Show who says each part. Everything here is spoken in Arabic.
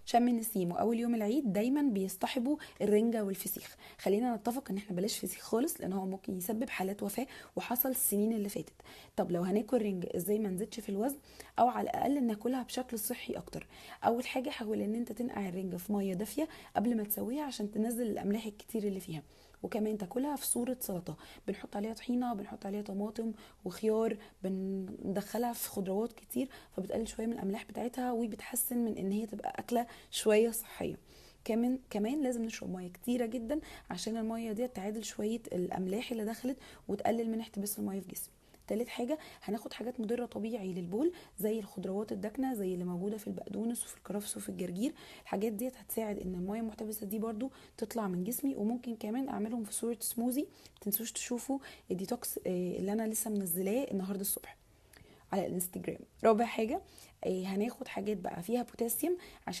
Speaker 1: شم النسيم واول يوم العيد دايما بيصطحبوا الرنجة والفسيخ. خلينا نتفق ان احنا بلاش فسيخ خالص، لان هو ممكن يسبب حالات وفاة وحصل السنين اللي فاتت. طب لو هناكل رنجة ازاي ما نزيدش في الوزن، او على الاقل ناكلها بشكل صحي اكتر؟ اول حاجة حاول ان انت تنقع الرنجة في مية دافية قبل ما تسويها عشان تنزل الاملاح الكتير اللي فيها، وكمان تاكلها في صورة سلطة، بنحط عليها طحينة، بنحط عليها طماطم وخيار، بندخلها في خضروات كتير، فبتقلل شوية من الاملاح بتاعتها وبتحسن من ان هي تبقى اكلة شوية صحية. كمان لازم نشرب ميه كتيره جدا عشان الميه دي تعادل شويه الاملاح اللي دخلت وتقلل من احتباس الميه في جسمي. تالت حاجة هناخد حاجات مضرة طبيعي للبول زي الخضروات الداكنة، زي اللي موجودة في البقدونس وفي الكرفس وفي الجرجير. الحاجات دي هتساعد ان المية المحتبسة دي برضو تطلع من جسمي، وممكن كمان اعملهم في صورة سموزي. متنسوش تشوفوا الديتوكس اللي انا لسه منزلاه النهاردة الصبح على الانستجرام. رابع حاجة هناخد حاجات بقى فيها بوتاسيوم عشان